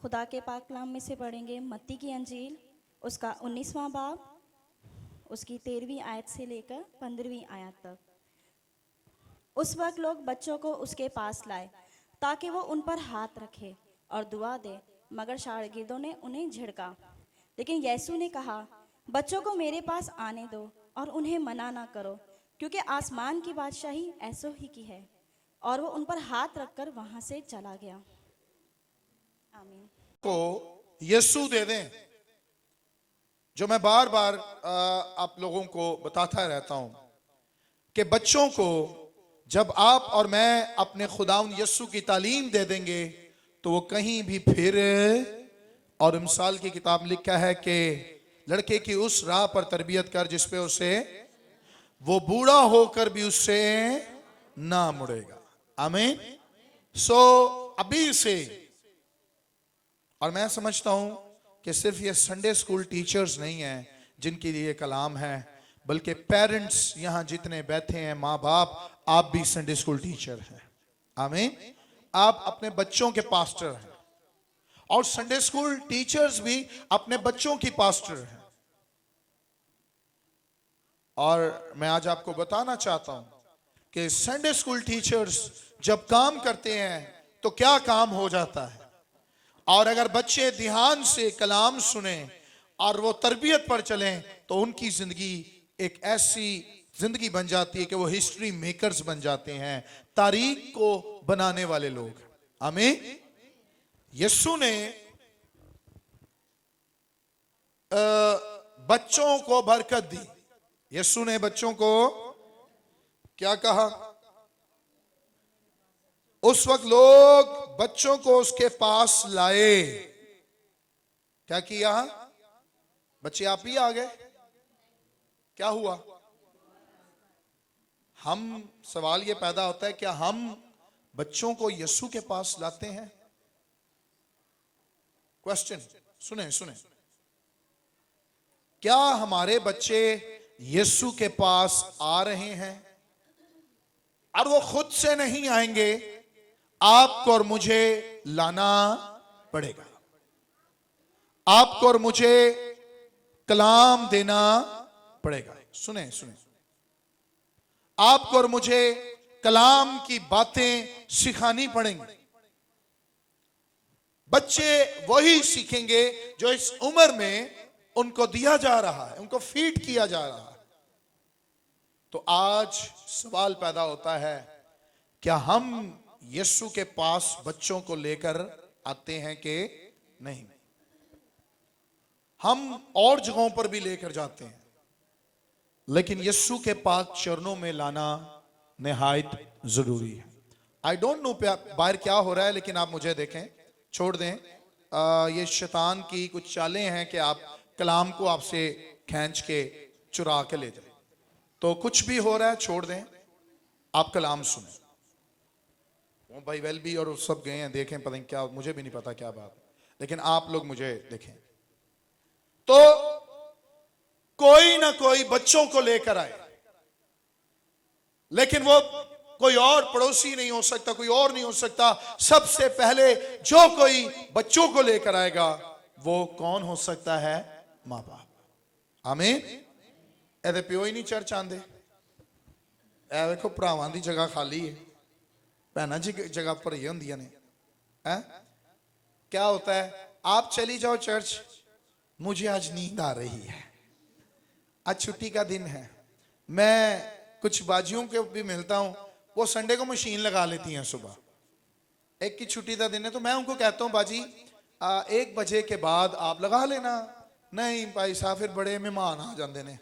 खुदा के पाक कलाम में से पढ़ेंगे मत्ती की अंजील उसका 19वां बाब, उसकी 13वीं आयत से लेकर 15वीं आयत तक। उस वक्त लोग बच्चों को उसके पास लाए ताकि वो उन पर हाथ रखे और दुआ दे, मगर शागिर्दों ने उन्हें झिड़का। लेकिन यीशु ने कहा, बच्चों को मेरे पास आने दो और उन्हें मना ना करो, क्योंकि आसमान की बादशाही ऐसों ही की है। और वो उन पर हाथ रखकर वहां से चला गया। आमीन। को यीशु दे दें, जो मैं बार बार आप लोगों को बताता रहता हूं कि बच्चों को जब आप और मैं अपने खुदावंद यीशु की तालीम दे देंगे तो वो कहीं भी फिर, और मिसाल की किताब में लिखा है कि लड़के की उस राह पर तरबियत कर जिस पे उसे वो बूढ़ा होकर भी उससे ना मुड़ेगा। आमीन। सो अभी से, और मैं समझता हूं कि सिर्फ ये संडे स्कूल टीचर्स नहीं हैं जिनके लिए कलाम है, बल्कि पेरेंट्स यहां जितने बैठे हैं, माँ बाप, आप भी संडे स्कूल टीचर हैं। आमीन। आप अपने बच्चों के पास्टर हैं और संडे स्कूल टीचर्स भी अपने बच्चों की पास्टर हैं। और मैं आज आपको बताना चाहता हूं कि संडे स्कूल टीचर्स जब काम करते हैं तो क्या काम हो जाता है, और अगर बच्चे ध्यान से कलाम सुने और वो तरबियत पर चलें तो उनकी जिंदगी एक ऐसी जिंदगी बन जाती है कि वो हिस्ट्री मेकर्स बन जाते हैं, तारीख को बनाने वाले लोग। आमीन। यीशु ने बच्चों को बरकत दी। यीशु ने बच्चों को क्या कहा? उस वक्त लोग बच्चों को उसके पास लाए। क्या किया? बच्चे आप ही आ गए? क्या हुआ? हम सवाल ये पैदा होता है, क्या हम बच्चों को यीशु के पास लाते हैं? क्वेश्चन, सुने सुने, क्या हमारे बच्चे यीशु के पास आ रहे हैं? और वो खुद से नहीं आएंगे, आपको और मुझे लाना पड़ेगा। आपको और मुझे कलाम देना पड़ेगा। सुने सुने, आपको और मुझे कलाम की बातें सिखानी पड़ेंगी। बच्चे वही सीखेंगे जो इस उम्र में उनको दिया जा रहा है, उनको फीड किया जा रहा है। तो आज सवाल पैदा होता है, क्या हम यीशु के पास बच्चों को लेकर आते हैं कि नहीं? हम और जगहों पर भी लेकर जाते हैं, लेकिन यीशु के पाक चरणों में लाना निहायत जरूरी है। आई डोंट नो बाहर क्या हो रहा है, लेकिन आप मुझे देखें, छोड़ दें। ये शैतान की कुछ चालें हैं कि आप कलाम को आपसे खींच के चुरा के ले जाए। तो कुछ भी हो रहा है, छोड़ दें, आप कलाम सुने। वो भाई वेल भी और सब गए हैं, देखें, पता नहीं क्या, मुझे भी नहीं पता क्या बात, लेकिन आप लोग मुझे देखें। तो कोई ना कोई बच्चों को लेकर आए, लेकिन वो कोई और पड़ोसी नहीं हो सकता, कोई और नहीं हो सकता। सबसे पहले जो कोई बच्चों को लेकर आएगा वो कौन हो सकता है? मां बाप। आमीन। ਇਹਦੇ ਪਿਓ ਹੀ ਨਹੀਂ ਚਰਚ ਆਂਦੇ। ਇਹ ਵੇਖੋ ਭਰਾਵਾਂ ਦੀ ਜਗ੍ਹਾ ਖਾਲੀ ਹੈ, ਭੈਣਾਂ जी जगह भरी ਹੁੰਦੀਆਂ ਨੇ। क्या होता है? आप चली जाओ चर्च, मुझे आज नींद आ रही है, आज छुट्टी का दिन है। मैं कुछ बाजियों को भी मिलता हूं, वो संडे को मशीन लगा लेती हैं सुबह, एक की छुट्टी का दिन है, तो मैं उनको कहता हूं बाजी 1 बजे के बाद आप लगा लेना। नहीं भाई साहब, फिर बड़े मेहमान आ जाते हैं,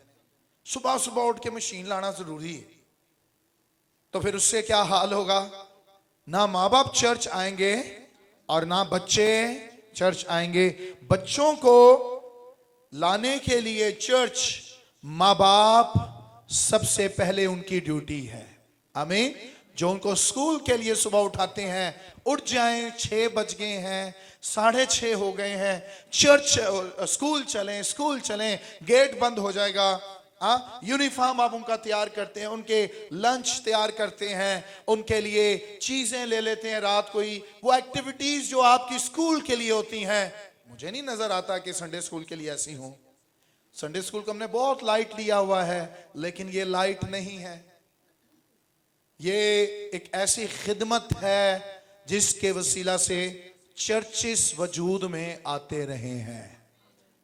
सुबह सुबह उठ के मशीन लाना जरूरी है। तो फिर उससे क्या हाल होगा? ना माँ बाप चर्च आएंगे और ना बच्चे चर्च आएंगे। बच्चों को लाने के लिए चर्च माँ बाप सबसे पहले उनकी ड्यूटी है। आमीन। जो उनको स्कूल के लिए सुबह उठाते हैं, उठ जाएं, 6 बज गए हैं, 6:30 हो गए हैं, चर्च स्कूल चलें, स्कूल चलें, गेट बंद हो जाएगा, यूनिफॉर्म आप उनका तैयार करते हैं, उनके लंच तैयार करते हैं, उनके लिए चीजें ले लेते हैं रात को ही। वो एक्टिविटीज जो आपकी स्कूल के लिए होती हैं, मुझे नहीं नजर आता कि संडे स्कूल के लिए ऐसी हो। संडे स्कूल को हमने बहुत लाइट लिया हुआ है, लेकिन ये लाइट नहीं है। ये एक ऐसी खिदमत है जिसके वसीला से चर्चिस वजूद में आते रहे हैं।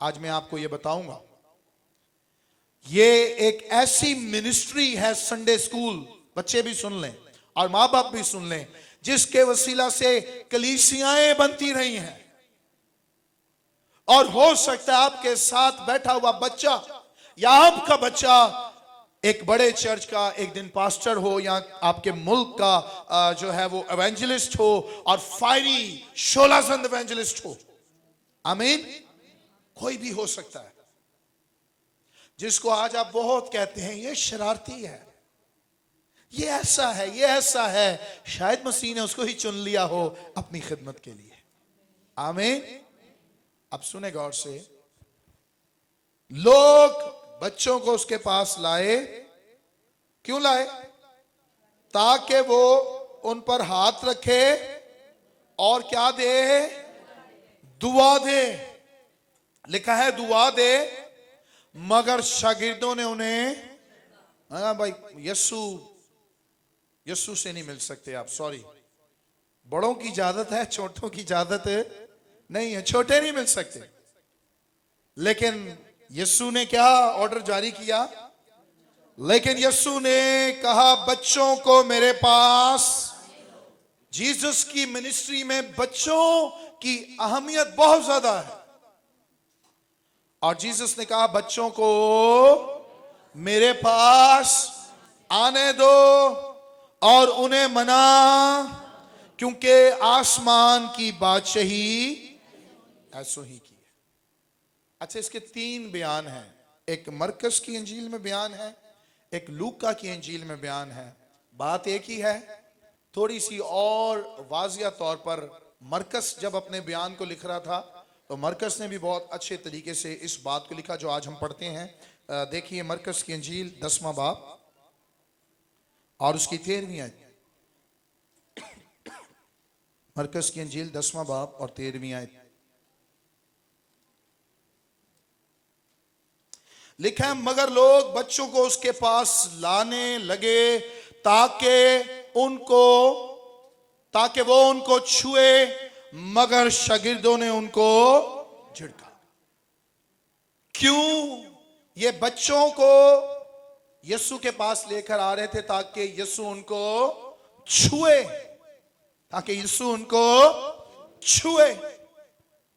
आज मैं आपको ये बताऊंगा, ये एक ऐसी मिनिस्ट्री है संडे स्कूल, बच्चे भी सुन लें और माँ बाप भी सुन लें, जिसके वसीला से कलीसियाएं बनती रही हैं। और हो सकता है आपके साथ बैठा हुआ बच्चा या आपका बच्चा एक बड़े चर्च का एक दिन पास्टर हो, या आपके मुल्क का जो है वो एवेंजलिस्ट हो, और फायरी शोलाजंद एवेंजलिस्ट हो। आमीन। कोई भी हो सकता है, जिसको आज आप बहुत कहते हैं ये शरारती है, ये ऐसा है, ये ऐसा है। शायद मसीह ने उसको ही चुन लिया हो अपनी खिदमत के लिए। आमीन। अब सुने गौर से, लोग बच्चों को उसके पास लाए, क्यों लाए? ताकि वो उन पर हाथ रखे और क्या दे? दुआ दे। लिखा है दुआ दे, मगर शागिर्दों ने उन्हें, भाई यस्सु से नहीं मिल सकते आप, सॉरी, बड़ों की इजाजत है, छोटों की इजाजत नहीं है, छोटे नहीं मिल सकते। लेकिन यस्सु ने क्या ऑर्डर जारी किया? लेकिन यस्सु ने कहा बच्चों को मेरे पास। जीसस की मिनिस्ट्री में बच्चों की अहमियत बहुत ज्यादा है। और जीसस ने कहा बच्चों को मेरे पास आने दो और उन्हें मना, क्योंकि आसमान की बादशाही ऐसो ही की है। अच्छा, इसके 3 बयान हैं। एक मरकस की इंजील में बयान है, एक लूका की इंजील में बयान है। बात एक ही है, थोड़ी सी और वाजिया तौर पर मरकस जब अपने बयान को लिख रहा था तो मरकस ने भी बहुत अच्छे तरीके से इस बात को लिखा जो आज हम पढ़ते हैं। देखिए मरकस की इंजील 10वां बाब और उसकी 13वीं आयत। मरकस की इंजील 10वां बाब और 13वीं आयत। लिखा है मगर लोग बच्चों को उसके पास लाने लगे ताकि वो उनको छुए, मगर शागिर्दों ने उनको झिड़का। क्यों? ये बच्चों को यीशु के पास लेकर आ रहे थे ताकि यीशु उनको छुए, ताकि यीशु उनको छुए।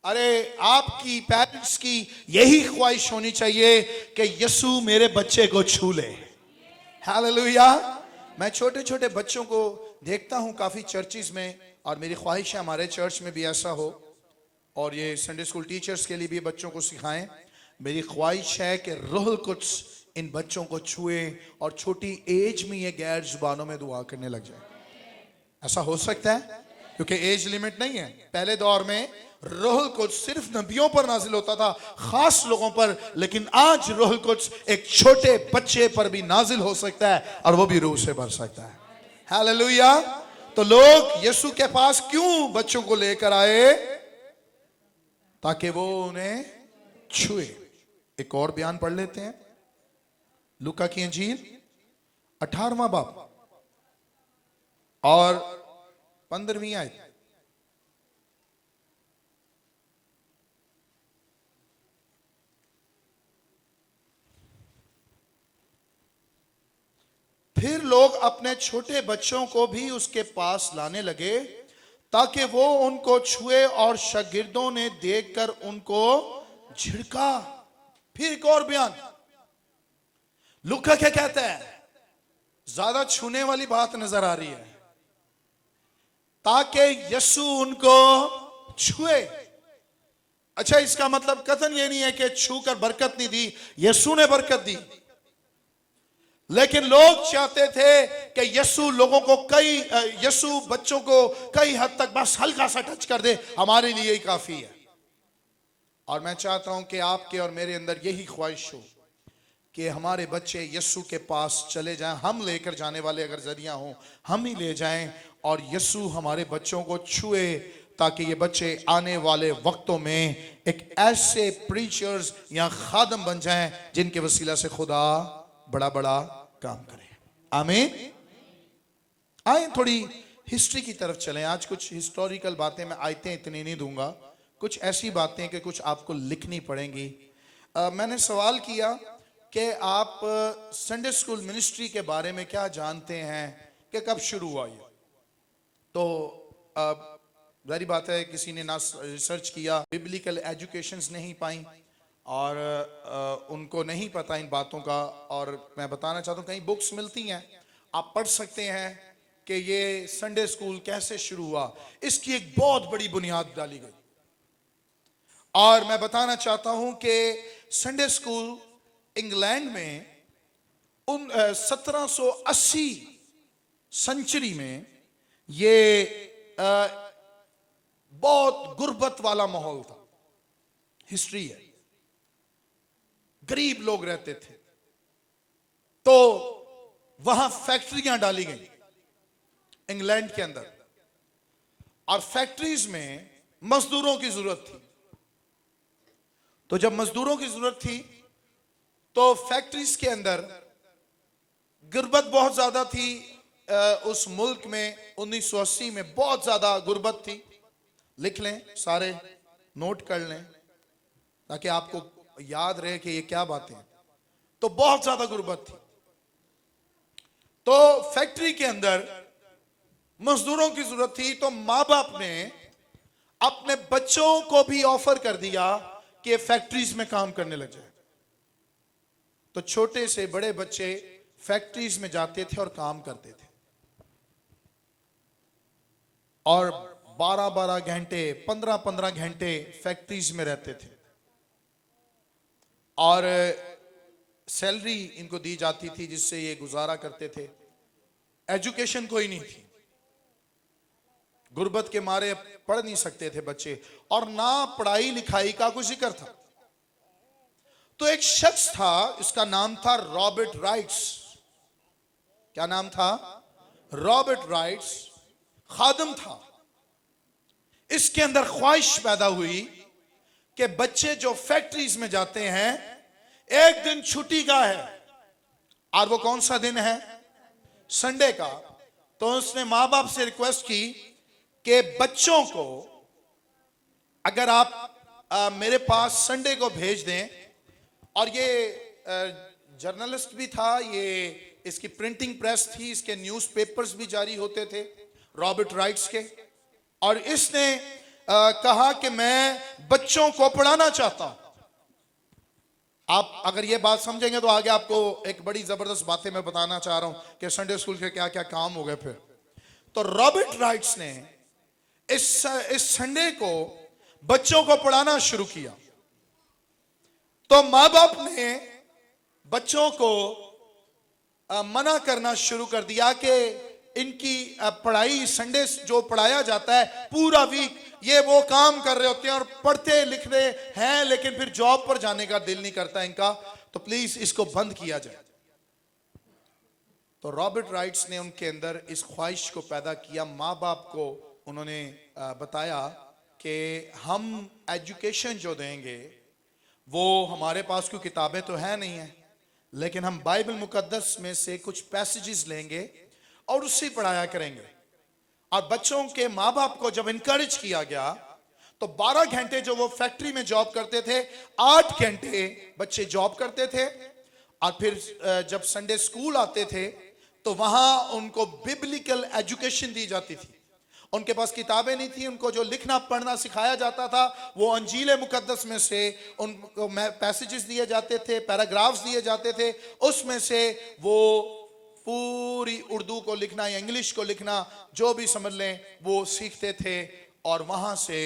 अरे आपकी पेरेंट्स की यही ख्वाहिश होनी चाहिए कि यीशु मेरे बच्चे को छू ले। हालेलुया। मैं छोटे छोटे बच्चों को देखता हूं काफी चर्चिज में, और मेरी ख्वाहिश है हमारे चर्च में भी ऐसा हो, और ये संडे स्कूल टीचर्स के लिए भी बच्चों को सिखाएं। मेरी ख्वाहिश है कि रूह कुद्स इन बच्चों को छुए और छोटी एज में ये गैर जुबानों में दुआ करने लग जाए। ऐसा हो सकता है क्योंकि एज लिमिट नहीं है। पहले दौर में रूह कुद्स सिर्फ नबियों पर नाजिल होता था, खास लोगों पर, लेकिन आज रूह कुद्स एक छोटे बच्चे पर भी नाजिल हो सकता है और वो भी रूह से भर सकता है। हालेलुया। तो लोग यीशु के पास क्यों बच्चों को लेकर आए? ताकि वो उन्हें छुए। एक और बयान पढ़ लेते हैं, लूका की इंजील 18वां बाब और 15वीं आयत। फिर लोग अपने छोटे बच्चों को भी उसके पास लाने लगे ताकि वो उनको छुए, और शागिर्दों ने देखकर उनको झिड़का। फिर एक और बयान, लूका क्या कहता है? ज्यादा छूने वाली बात नजर आ रही है, ताकि यीशु उनको छुए। अच्छा, इसका मतलब कथन ये नहीं है कि छू कर बरकत नहीं दी, यीशु ने बरकत दी, लेकिन लोग चाहते थे कि यीशु लोगों को यीशु बच्चों को कई हद तक बस हल्का सा टच कर दे, हमारे लिए ही काफी है। और मैं चाहता हूं कि आपके और मेरे अंदर यही ख्वाहिश हो कि हमारे बच्चे यीशु के पास चले जाएं, हम लेकर जाने वाले अगर जरिया हों हम ही ले जाएं और यीशु हमारे बच्चों को छुए, ताकि ये बच्चे आने वाले वक्तों में एक ऐसे प्रीचर्स या खादम बन जाएं जिनके वसीला से खुदा बड़ा बड़ा काम करे। आमीन। आए थोड़ी हिस्ट्री की तरफ चलें। आज कुछ हिस्टोरिकल बातें, मैं आयतें इतनी नहीं दूंगा, कुछ ऐसी बातें कि कुछ आपको लिखनी पड़ेंगी। मैंने सवाल किया कि आप संडे स्कूल मिनिस्ट्री के बारे में क्या जानते हैं कि कब शुरू हुआ ये। तो जारी बात है किसी ने ना रिसर्च किया, बिब्लिकल एजुकेशंस नहीं पाई और उनको नहीं पता इन बातों का। और मैं बताना चाहता हूँ कहीं बुक्स मिलती हैं, आप पढ़ सकते हैं कि ये संडे स्कूल कैसे शुरू हुआ। इसकी एक बहुत बड़ी बुनियाद डाली गई और मैं बताना चाहता हूं कि संडे स्कूल इंग्लैंड में 1780 सेंचुरी में ये बहुत गुर्बत वाला माहौल था। हिस्ट्री है, गरीब लोग रहते थे, तो वहां फैक्ट्रियां डाली गई इंग्लैंड के अंदर, और फैक्ट्रीज में मजदूरों की जरूरत थी। तो जब मजदूरों की जरूरत थी तो फैक्ट्रीज के अंदर गुर्बत बहुत ज्यादा थी। उस मुल्क में 1980 में बहुत ज्यादा गुर्बत थी। लिख लें, सारे नोट कर लें ताकि आपको याद रहे कि ये क्या बातें हैं। तो बहुत ज्यादा गुर्बत थी, तो फैक्ट्री के अंदर मजदूरों की जरूरत थी। तो माँ बाप ने अपने बच्चों को भी ऑफर कर दिया कि फैक्ट्रीज में काम करने लग जाए। तो छोटे से बड़े बच्चे फैक्ट्रीज में जाते थे और काम करते थे, और 12-12 घंटे 15-15 घंटे फैक्ट्रीज में रहते थे, और सैलरी इनको दी जाती थी जिससे ये गुजारा करते थे। एजुकेशन कोई नहीं थी, गुर्बत के मारे पढ़ नहीं सकते थे बच्चे, और ना पढ़ाई लिखाई का कुछ जिक्र था। तो एक शख्स था, इसका नाम था रॉबर्ट राइट्स। क्या नाम था? Robert rights. खादम था। इसके अंदर ख्वाहिश पैदा हुई कि बच्चे जो फैक्ट्रीज में जाते हैं, एक दिन छुट्टी का है, और वो कौन सा दिन है? संडे का। तो उसने माँ बाप से रिक्वेस्ट की कि बच्चों को अगर आप मेरे पास संडे को भेज दें। और ये जर्नलिस्ट भी था, ये इसकी प्रिंटिंग प्रेस थी, इसके न्यूज़पेपर्स भी जारी होते थे रॉबर्ट राइट्स के। और इसने कहा कि मैं बच्चों को पढ़ाना चाहता हूं। आप अगर ये बात समझेंगे तो आगे आपको एक बड़ी जबरदस्त बातें मैं बताना चाह रहा हूं कि संडे स्कूल के क्या क्या काम हो गए फिर। तो रॉबर्ट राइट्स ने इस संडे को बच्चों को पढ़ाना शुरू किया। तो माँ बाप ने बच्चों को मना करना शुरू कर दिया कि इनकी पढ़ाई, संडे जो पढ़ाया जाता है पूरा वीक, ये वो काम कर रहे होते हैं और पढ़ते लिख रहे हैं, लेकिन फिर जॉब पर जाने का दिल नहीं करता इनका, तो प्लीज इसको बंद किया जाए। तो रॉबर्ट राइट्स ने उनके अंदर इस ख्वाहिश को पैदा किया। माँ बाप को उन्होंने बताया कि हम एजुकेशन जो देंगे वो हमारे पास कोई किताबें तो है नहीं है, लेकिन हम बाइबल मुकद्दस में से कुछ पैसेजेस लेंगे और उससे पढ़ाया करेंगे। और बच्चों के माँ बाप को जब इनकरेज किया गया तो 12 घंटे जो वो फैक्ट्री में जॉब करते थे, 8 घंटे बच्चे जॉब करते थे। और फिर जब संडे स्कूल आते थे तो वहां उनको बिब्लिकल एजुकेशन दी जाती थी। उनके पास किताबें नहीं थी, उनको जो लिखना पढ़ना सिखाया जाता था वो अंजील मुकद्दस में से उनको पैसेजेस दिए जाते थे, पैराग्राफ्स दिए जाते थे, उसमें से वो पूरी उर्दू को लिखना या इंग्लिश को लिखना जो भी समझ लें वो सीखते थे। और वहां से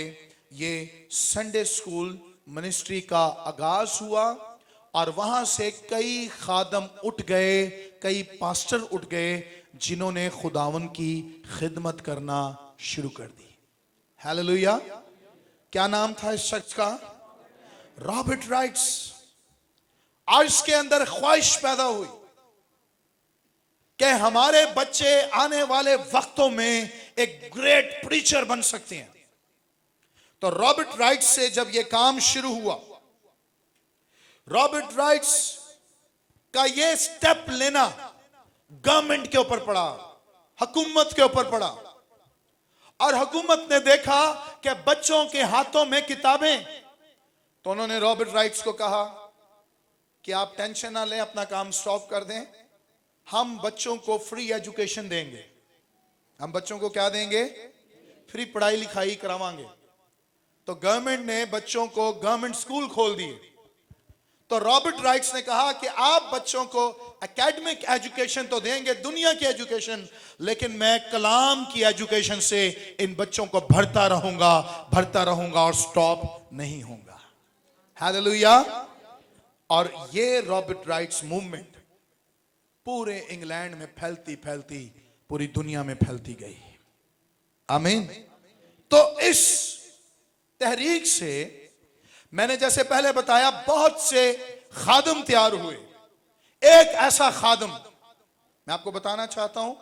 ये संडे स्कूल मिनिस्ट्री का आगाज हुआ, और वहां से कई खादम उठ गए, कई पास्टर उठ गए जिन्होंने खुदावन की खिदमत करना शुरू कर दी। हालेलुया। क्या नाम था इस शख्स का? Robert rights. आज इसके अंदर ख्वाहिश पैदा हुई कि हमारे बच्चे आने वाले वक्तों में एक ग्रेट प्रीचर बन सकते हैं। तो रॉबर्ट राइट से जब यह काम शुरू हुआ, रॉबर्ट राइट्स का यह स्टेप लेना गवर्नमेंट के ऊपर पड़ा, हुकूमत के ऊपर पड़ा, और हुकूमत ने देखा कि बच्चों के हाथों में किताबें, तो उन्होंने रॉबर्ट राइट्स को कहा कि आप टेंशन ना लें, अपना काम स्टॉप कर दें, हम बच्चों को फ्री एजुकेशन देंगे। हम बच्चों को क्या देंगे? फ्री पढ़ाई लिखाई करावांगे। तो गवर्नमेंट ने बच्चों को गवर्नमेंट स्कूल खोल दिए। तो रॉबर्ट राइट्स ने कहा कि आप बच्चों को एकेडमिक एजुकेशन तो देंगे, दुनिया की एजुकेशन, लेकिन मैं कलाम की एजुकेशन से इन बच्चों को भरता रहूंगा और स्टॉप नहीं होगा। हालेलुया। और ये रॉबर्ट राइट्स मूवमेंट पूरे इंग्लैंड में फैलती फैलती पूरी दुनिया में फैलती गई। आमीन। तो इस तहरीक से मैंने जैसे पहले बताया बहुत से खादम तैयार हुए। एक ऐसा खादम मैं आपको बताना चाहता हूं।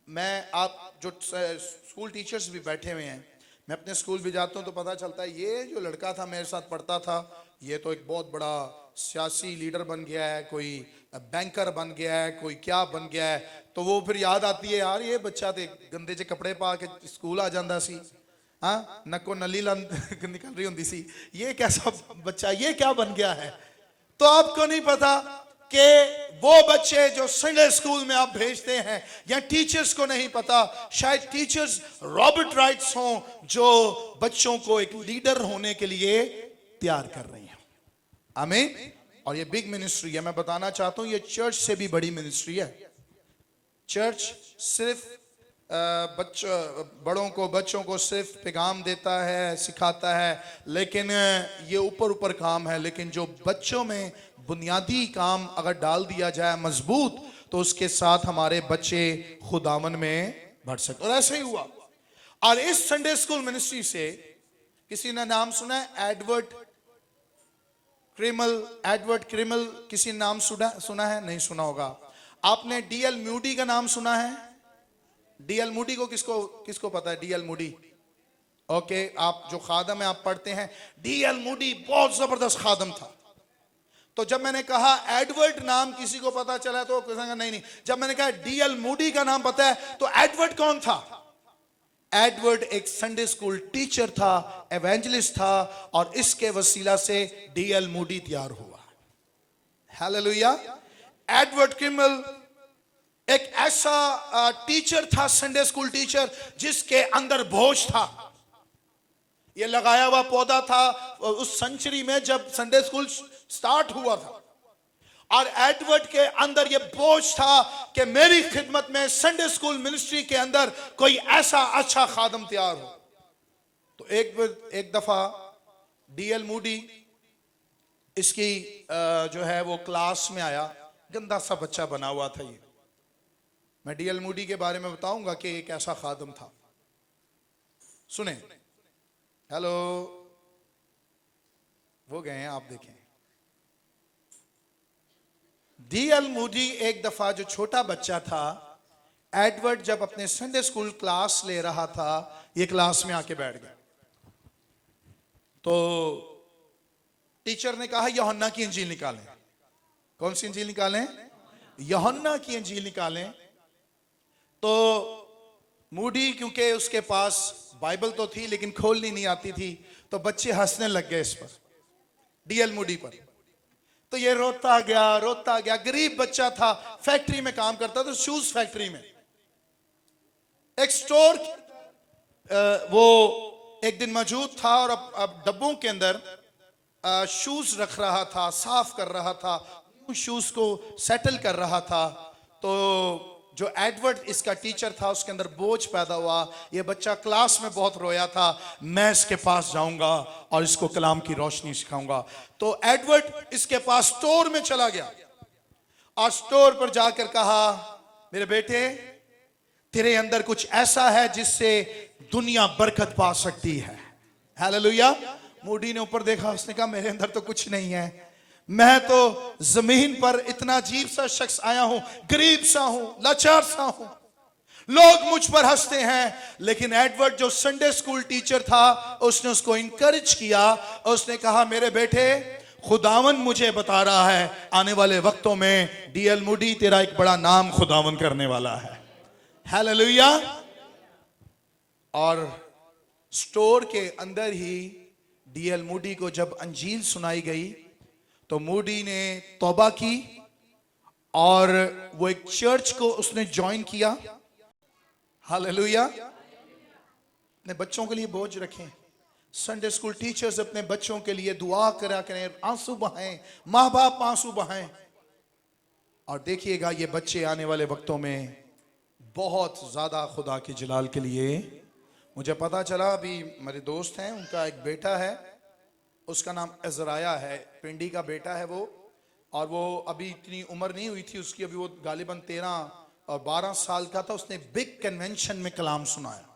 मैं, आप जो स्कूल टीचर्स भी बैठे हुए हैं, मैं अपने स्कूल भी जाता हूं तो पता चलता है ये जो लड़का था मेरे साथ पढ़ता था, ये तो एक बहुत बड़ा सियासी लीडर बन गया है, कोई बैंकर बन गया है, कोई क्या बन गया है। तो वो फिर याद आती है, यार ये बच्चा तो गंदे जे कपड़े पा के स्कूल आ जाता सी, हाँ, नको नली निकल रही होती सी, ये कैसा बच्चा, ये क्या बन गया है। तो आपको नहीं पता कि वो बच्चे जो संडे स्कूल में आप भेजते हैं, या टीचर्स को नहीं पता, शायद टीचर्स रॉबर्ट राइट्स हों जो बच्चों को एक लीडर होने के लिए तैयार कर रही हैं। आमीन। और ये बिग मिनिस्ट्री है। मैं बताना चाहता हूं ये चर्च से भी बड़ी मिनिस्ट्री है। चर्च सिर्फ बच्चों को सिर्फ पैगाम देता है, सिखाता है, लेकिन ये ऊपर ऊपर काम है। लेकिन जो बच्चों में बुनियादी काम अगर डाल दिया जाए मजबूत, तो उसके साथ हमारे बच्चे खुदावन में बढ़ सकते। और ऐसे ही हुआ। और इस संडे स्कूल मिनिस्ट्री से किसी ने नाम सुना है? एडवर्ड क्रिमल, किसी ने नाम सुना है? नहीं सुना होगा। आपने डीएल मूडी का नाम सुना है? डीएल मूडी को किसको पता है? डीएल मूडी, ओके, आप जो खादम है आप पढ़ते हैं। डीएल मूडी बहुत जबरदस्त खादम था। तो जब मैंने कहा एडवर्ड नाम किसी को पता चला तो नहीं। जब मैंने कहा डीएल मूडी का नाम पता है, तो एडवर्ड कौन था? एडवर्ड एक संडे स्कूल टीचर था, एवेंजलिस्ट था, और इसके वसीला से डीएल मूडी तैयार हुआ। हालेलुया। एडवर्ड क्रिमल एक ऐसा टीचर था, संडे स्कूल टीचर, जिसके अंदर बोझ था। ये लगाया हुआ पौधा था उस सेंचुरी में जब संडे स्कूल स्टार्ट हुआ था, और एडवर्ड के अंदर ये बोझ था कि मेरी खिदमत में संडे स्कूल मिनिस्ट्री के अंदर कोई ऐसा अच्छा खादम तैयार हो। तो एक दफा डीएल मूडी इसकी जो है वो क्लास में आया। गंदा सा बच्चा बना हुआ था ये। मैं डीएल मूडी के बारे में बताऊंगा कि एक ऐसा खादम था। सुने। हेलो, वो गए हैं, आप देखें। डीएल मूडी एक दफा, जो छोटा बच्चा था, एडवर्ड जब अपने संडे स्कूल क्लास ले रहा था, ये क्लास में आके बैठ गया। तो टीचर ने कहा यूहन्ना की इंजील निकालें। कौन सी इंजील निकालें? यूहन्ना की इंजील निकालें। तो मूडी, क्योंकि उसके पास बाइबल तो थी लेकिन खोलनी नहीं आती थी, तो बच्चे हंसने लग गए इस पर, डीएल मूडी पर। तो ये रोता गया। गरीब बच्चा था, फैक्ट्री में काम करता था, शूज फैक्ट्री में। एक स्टोर वो एक दिन मौजूद था, और अब डब्बों के अंदर शूज रख रहा था, साफ कर रहा था, शूज को सेटल कर रहा था। तो जो एडवर्ड इसका टीचर था, उसके अंदर बोझ पैदा हुआ। ये बच्चा क्लास में बहुत रोया था, मैं इसके पास जाऊंगा और इसको कलाम की रोशनी सिखाऊंगा। तो एडवर्ड इसके पास स्टोर में चला गया, और स्टोर पर जाकर कहा, मेरे बेटे, तेरे अंदर कुछ ऐसा है जिससे दुनिया बरकत पा सकती है। हालेलुया। मूडी ने ऊपर देखा, उसने कहा मेरे अंदर तो कुछ नहीं है, मैं तो जमीन पर इतना अजीब सा शख्स आया हूं, गरीब सा हूं, लाचार सा हूं, लोग मुझ पर हंसते हैं। लेकिन एडवर्ड जो संडे स्कूल टीचर था, उसने उसको इंकरेज किया। उसने कहा मेरे बेटे, खुदावन मुझे बता रहा है आने वाले वक्तों में डीएल मूडी तेरा एक बड़ा नाम खुदावन करने वाला है। हालेलुया। और स्टोर के अंदर ही डीएल मूडी को जब अंजील सुनाई गई तो मूडी ने तौबा की और वो एक चर्च को उसने ज्वाइन किया। हालेलुया। अपने बच्चों के लिए बोझ रखें। संडे स्कूल टीचर्स अपने बच्चों के लिए दुआ करा करें, आंसू बहाएं, माँ बाप आंसू बहाएं। और देखिएगा ये बच्चे आने वाले वक्तों में बहुत ज्यादा खुदा के जलाल के लिए। मुझे पता चला, अभी मेरे दोस्त हैं, उनका एक बेटा है, उसका नाम अजराया है, पिंडी का बेटा है वो। और वो अभी इतनी उम्र नहीं हुई थी उसकी, अभी वो गालिबन 13 और 12 साल का था। उसने बिग कन्वेंशन में कलाम सुनाया।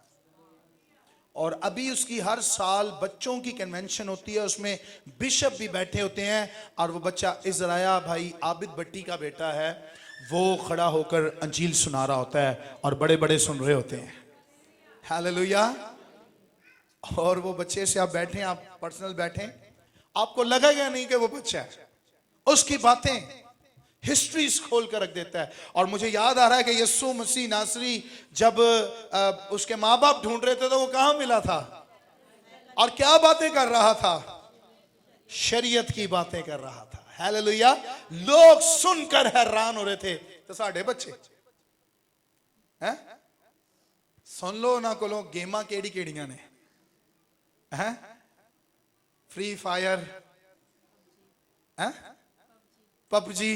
और अभी उसकी हर साल बच्चों की कन्वेंशन होती है, उसमें बिशप भी बैठे होते हैं। और वो बच्चा इजराया भाई आबिद भट्टी का बेटा है, वो खड़ा होकर अंजील सुना रहा होता है और बड़े बड़े सुन रहे होते हैं। हालेलुया। और वो बच्चे से आप बैठे, आप पर्सनल बैठे, आपको लगेगा नहीं कि वो बच्चा है। उसकी बातें हिस्ट्रीज खोल कर रख देता है। और मुझे याद आ रहा है कि यीशु मसीह नासरी जब उसके माँ बाप ढूंढ रहे थे तो वो कहां मिला था और क्या बातें कर रहा था? शरीयत की बातें कर रहा था। हालेलुया। लोग सुनकर हैरान हो रहे थे। तो साढ़े बच्चे हैं, सुन लो ना कोलो गेमा केड़ी केड़ियां ने हैं, फ्री फायर हैं, पबजी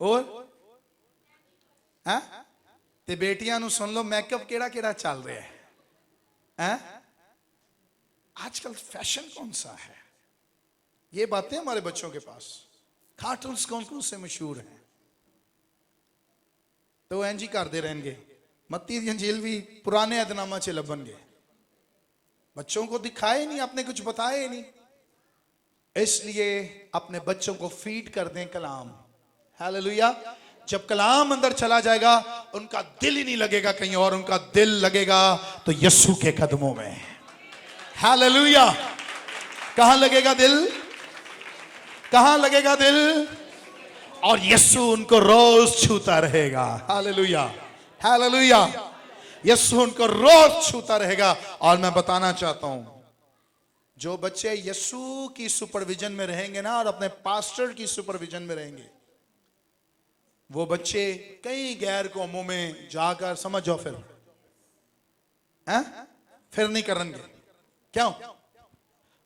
और हैं, ते बेटियां नु सुन लो मेकअप केड़ा केड़ा चल रहा है हैं? आजकल फैशन कौन सा है? ये बातें हमारे बच्चों के पास। कार्टून्स कौन कौन से मशहूर हैं, तो एंजी करते रहेंगे। मत्ती दी अंजील भी पुराने अहदनामा च लभणगे। बच्चों को दिखाए नहीं, आपने कुछ बताए नहीं, इसलिए अपने बच्चों को फीड कर दें कलाम। हालेलुया। जब कलाम अंदर चला जाएगा उनका दिल ही नहीं लगेगा कहीं और, उनका दिल लगेगा तो यीशु के कदमों में। हालेलुया। कहां लगेगा दिल? कहां लगेगा दिल? और यीशु उनको रोज छूता रहेगा। हालेलुया। हालेलुया। यीशु उनको रोज छूता रहेगा। और मैं बताना चाहता हूं, जो बच्चे यीशु की सुपरविजन में रहेंगे ना और अपने पास्टर की सुपरविजन में रहेंगे, वो बच्चे कई गैर कौमों में जाकर, समझ जाओ फिर नहीं करेंगे। क्यों?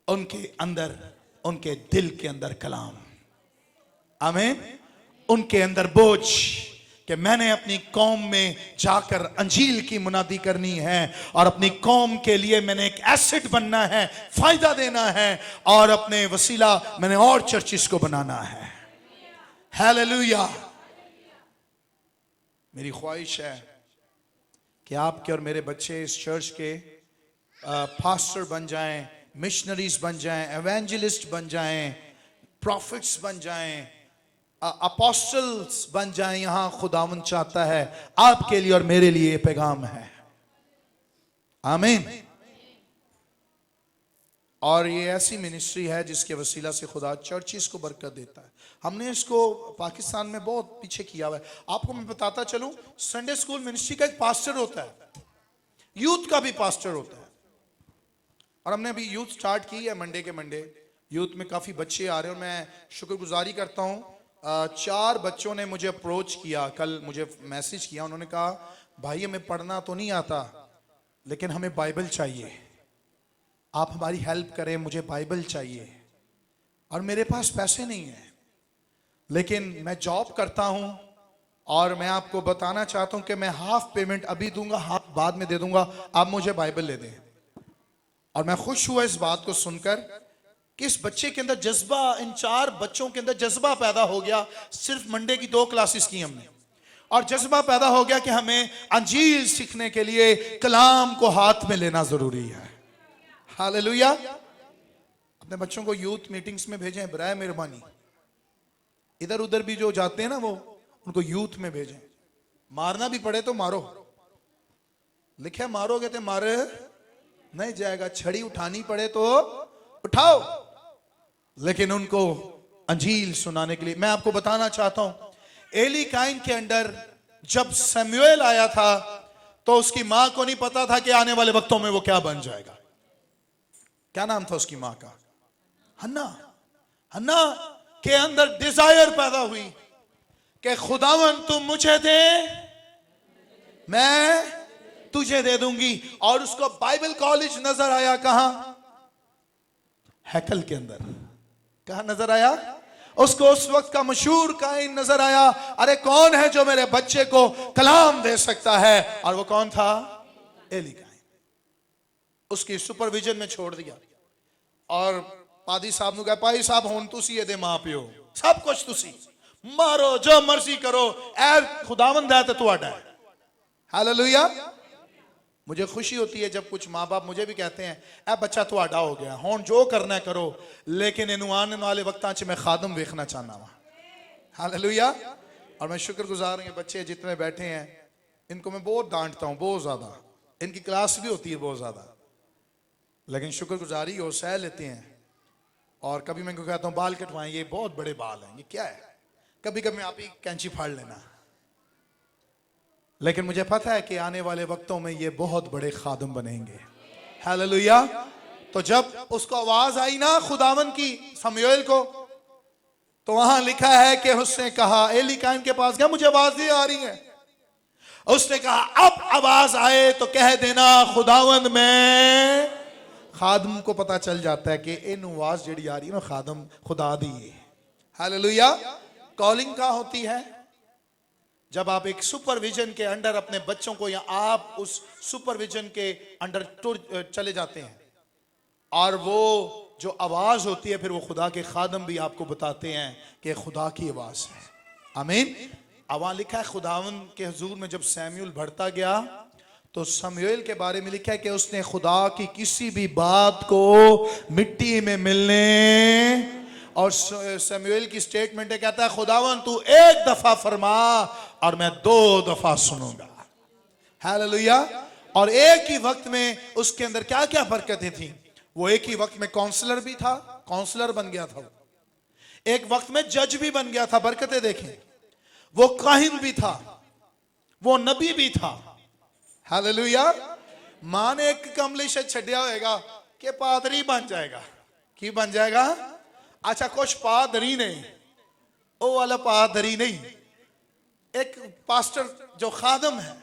उनके अंदर, उनके दिल के अंदर कलाम। आमीन। उनके अंदर बोझ कि मैंने अपनी कौम में जाकर अंजील की मुनादी करनी है और अपनी कौम के लिए मैंने एक एसेट बनना है, फायदा देना है, और अपने वसीला मैंने और चर्चिस को बनाना है। हालेलुया। मेरी ख्वाहिश है कि आपके और मेरे बच्चे इस चर्च के पास्टर बन जाएं, मिशनरीज बन जाएं, एवेंजलिस्ट बन जाएं, प्रॉफिट्स बन जाएं, अपोस्टल्स बन जाएं। यहां खुदावन चाहता है आपके लिए और मेरे लिए ये पैगाम है। आमीन। और ये ऐसी मिनिस्ट्री है जिसके वसीला से खुदा चर्चिस को बरकत देता है। हमने इसको पाकिस्तान में बहुत पीछे किया हुआ है। आपको मैं बताता चलूं, संडे स्कूल मिनिस्ट्री का एक पास्टर होता है, यूथ का भी पास्टर होता है। और हमने अभी यूथ स्टार्ट की है, मंडे के मंडे यूथ में काफी बच्चे आ रहे हैं और मैं शुक्रगुजारी करता हूं। 4 बच्चों ने मुझे अप्रोच किया, कल मुझे मैसेज किया। उन्होंने कहा भाई हमें पढ़ना तो नहीं आता लेकिन हमें बाइबल चाहिए, आप हमारी हेल्प करें, मुझे बाइबल चाहिए और मेरे पास पैसे नहीं है, लेकिन मैं जॉब करता हूं और मैं आपको बताना चाहता हूं कि मैं हाफ पेमेंट अभी दूंगा, हाफ बाद में दे दूंगा, आप मुझे बाइबल ले दें। और मैं खुश हुआ इस बात को सुनकर कि इस बच्चे के अंदर जज्बा, इन 4 बच्चों के अंदर जज्बा पैदा हो गया। सिर्फ मंडे की 2 क्लासेस की हमने, और जज्बा पैदा हो गया कि हमें अंजील सीखने के लिए कलाम को हाथ में लेना जरूरी है। हालेलुया। अपने बच्चों को यूथ मीटिंग्स में भेजें, बराए मेहरबानी। इधर उधर भी जो जाते हैं ना, वो उनको यूथ में भेजें। मारना भी पड़े तो मारो, लिखे मारोगे तो मारे नहीं जाएगा। छड़ी उठानी पड़े तो उठाओ, लेकिन उनको अंजील सुनाने के लिए मैं आपको बताना चाहता हूं, एली काइन के अंदर जब सैमुएल आया था तो उसकी मां को नहीं पता था कि आने वाले वक्तों में वो क्या बन जाएगा। क्या नाम था उसकी मां का? हन्ना। हन्ना के अंदर डिजायर पैदा हुई कि खुदावन तुम मुझे दे, मैं तुझे दे दूंगी। और उसको बाइबल कॉलेज नजर आया। कहां? हैकल के अंदर। कहां नजर आया उसको? उस वक्त का मशहूर काइन नजर आया। अरे कौन है जो मेरे बच्चे को कलाम दे सकता है? और वो कौन था? Eli Kine. उसकी सुपरविजन में छोड़ दिया। और पादी साहब ने कहा, पादी साहब हुन तुसी दे मां प्यो, सब कुछ तुसी मारो, जो मर्जी करो, ए खुदावंद है तो तुहाडा है। हालेलुया। मुझे खुशी होती है जब कुछ माँ बाप मुझे भी कहते हैं, ए बच्चा तुहाडा हो गया, हुन जो करना है करो, लेकिन इनू आने वाले वक्तां च मैं खादम वेखना चाहना वा। हालेलुया। और मैं शुक्रगुजार हूं, बच्चे जितने बैठे हैं इनको मैं बहुत डांटता हूं, बहुत ज्यादा। इनकी क्लास भी होती है बहुत ज्यादा, लेकिन शुक्रगुजारी हो, सह लेते हैं। और कभी मैं इनको कहता हूं बाल कटवाएं, ये बहुत बड़े बाल हैं, ये क्या है? कभी कभी आप ही कैंची फाड़ लेना। लेकिन मुझे पता है कि आने वाले वक्तों में ये बहुत बड़े खादम बनेंगे। हालेलुया। तो जब उसको आवाज आई ना खुदावन की शमूएल को, तो वहां लिखा है कि उसने कहा, एली काइन के पास गया, मुझे आवाज नहीं आ रही है। उसने कहा अब आवाज आए तो कह देना खुदावन में। खादम को पता चल जाता है कि इन आवाज जेड़ी आ रही है ना, खादम खुदा दी है। हालेलुया। कॉलिंग का होती है जब आप एक सुपरविजन के अंडर अपने बच्चों को, या आप उस सुपरविजन के अंडर चले जाते हैं, और वो जो आवाज होती है फिर वो खुदा के खादम भी आपको बताते हैं कि खुदा की आवाज है। आमीन। वहां लिखा है खुदावन के हुजूर में जब सैमुएल बढ़ता गया तो शमूएल के बारे में लिखा है कि उसने खुदा की किसी भी बात को मिट्टी में मिलने, और शमूएल की स्टेटमेंट है, कहता है खुदावन तू एक दफा फरमा और मैं 2 दफा सुनूंगा। हालेलुया। और एक ही वक्त में उसके अंदर क्या क्या बरकतें थी। वो एक ही वक्त में काउंसलर भी था, काउंसलर बन गया था। एक वक्त में जज भी बन गया था। बरकतें देखें। वो काहिन भी था, वो नबी भी था। हालेलुया। मां ने एक कमले से छड़िया होएगा कि पादरी बन जाएगा। की बन जाएगा? अच्छा, कुछ पादरी नहीं, वो वाला पादरी नहीं। एक पास्टर जो खादम है,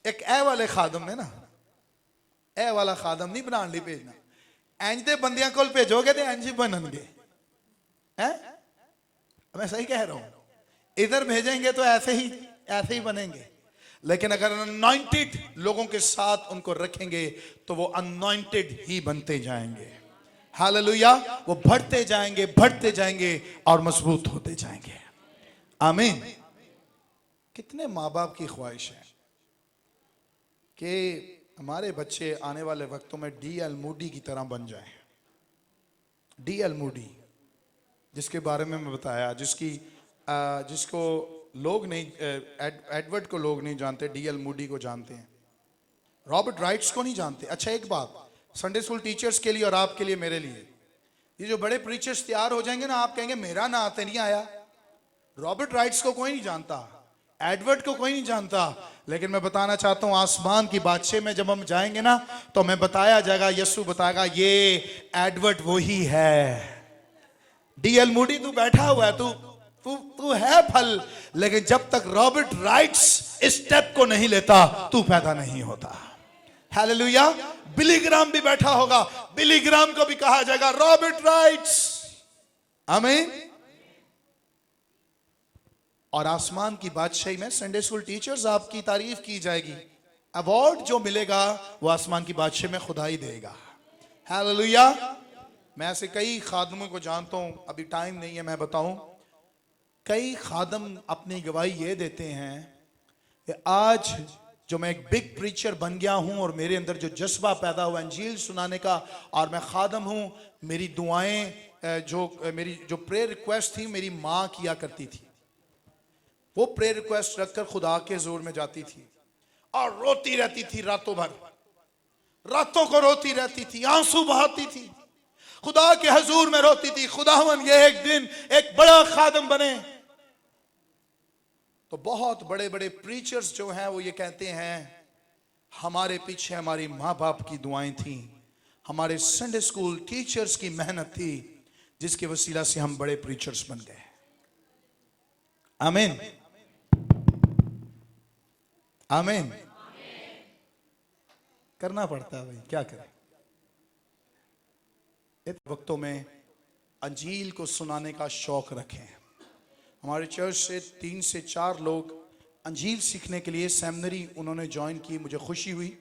एक ए वाले खादम ने ना, ए वाला खादम नहीं बनाने लिए भेजना। इंज दे बंदियां कोल भेजोगे तो इंज ही बननगे। हैं? मैं सही कह रहा हूं? इधर भेजेंगे तो ऐसे ही बनेंगे। लेकिन अगर अनॉइंटेड लोगों के साथ उनको रखेंगे तो वो अनॉइंटेड ही बनते जाएंगे। हालेलुया। वो बढ़ते जाएंगे और मजबूत होते जाएंगे। आमीन। कितने माँ बाप की ख्वाहिश है कि हमारे बच्चे आने वाले वक्तों में D.L. मूडी की तरह बन जाएं। D.L. मूडी, जिसके बारे में मैं बताया, जिसको लोग नहीं, एडवर्ड को लोग नहीं जानते, D.L. मूडी को जानते हैं, रॉबर्ट राइट्स को नहीं जानते। अच्छा, एक बात संडे स्कूल टीचर्स के लिए और आपके लिए, मेरे लिए, ये जो बड़े प्रीचर्स तैयार हो जाएंगे ना, आप कहेंगे मेरा ना आते नहीं आया। रॉबर्ट राइट्स को कोई नहीं जानता, एडवर्ड को कोई नहीं जानता, लेकिन मैं बताना चाहता हूं आसमान की बादशाह में जब हम जाएंगे ना तो हमें बताया जाएगा, यीशु बताएगा ये एडवर्ड वही है। D.L. मूडी तू बैठा हुआ है, तू है फल, लेकिन जब तक रॉबर्ट राइट्स इस स्टेप को नहीं लेता तू पैदा नहीं होता। हालेलुया। बिली ग्राम भी बैठा होगा, बिली ग्राम को भी कहा जाएगा रॉबर्ट राइट्स। आमीन। और आसमान की बादशाही में संडे स्कूल टीचर्स आपकी तारीफ की जाएगी। अवार्ड जो मिलेगा वो आसमान की बादशाही में खुदा ही देगा। हालेलुया। मैं ऐसे कई खादमों को जानता हूं, अभी टाइम नहीं है मैं बताऊं। कई खादम अपनी गवाही ये देते हैं कि आज जो मैं एक बिग प्रीचर बन गया हूं और मेरे अंदर जो जज्बा पैदा हुआ अंजील सुनाने का, और मैं खादम हूं। मेरी दुआएं मेरी जो प्रेयर रिक्वेस्ट थी मेरी माँ किया करती थी, वो प्रेयर रिक्वेस्ट रखकर खुदा के जोर में जाती थी और रोती रहती थी रातों भर, रातों को रोती रहती थी, आंसू बहाती थी, खुदा के हजूर में रोती थी, खुदावन ये एक दिन एक बड़ा खादम बने। तो बहुत बड़े बड़े प्रीचर्स जो हैं वो ये कहते हैं हमारे पीछे हमारी माँ बाप की दुआएं थी, हमारे संडे स्कूल टीचर्स की मेहनत थी, जिसके वसीला से हम बड़े प्रीचर्स बन गए। आमीन, आमीन। करना पड़ता है भाई, क्या करें। इन वक्तों में अंजील को सुनाने का शौक रखें। हमारे चर्च से 3 से 4 लोग अंजील सीखने के लिए सेमिनरी उन्होंने ज्वाइन की, मुझे खुशी हुई।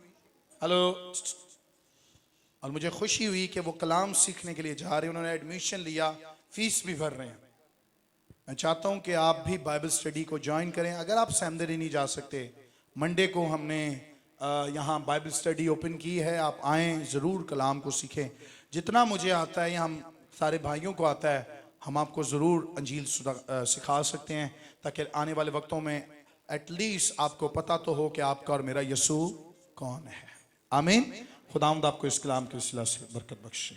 हेलो। और मुझे खुशी हुई कि वो कलाम सीखने के लिए जा रहे हैं, उन्होंने एडमिशन लिया, फीस भी भर रहे हैं। मैं चाहता हूं कि आप भी बाइबल स्टडी को ज्वाइन करें। अगर आप सेमिनरी नहीं जा सकते, मंडे को हमने यहाँ बाइबल स्टडी ओपन की है, आप आएँ, ज़रूर कलाम को सीखें। जितना मुझे आता है या हम सारे भाइयों को आता है, हम आपको ज़रूर अंजील सिखा सकते हैं, ताकि आने वाले वक्तों में एटलीस्ट आपको पता तो हो कि आपका और मेरा यीशु कौन है। आमीन। खुदावंद आपको इस कलाम के सिलसिले से बरकत बख्शे।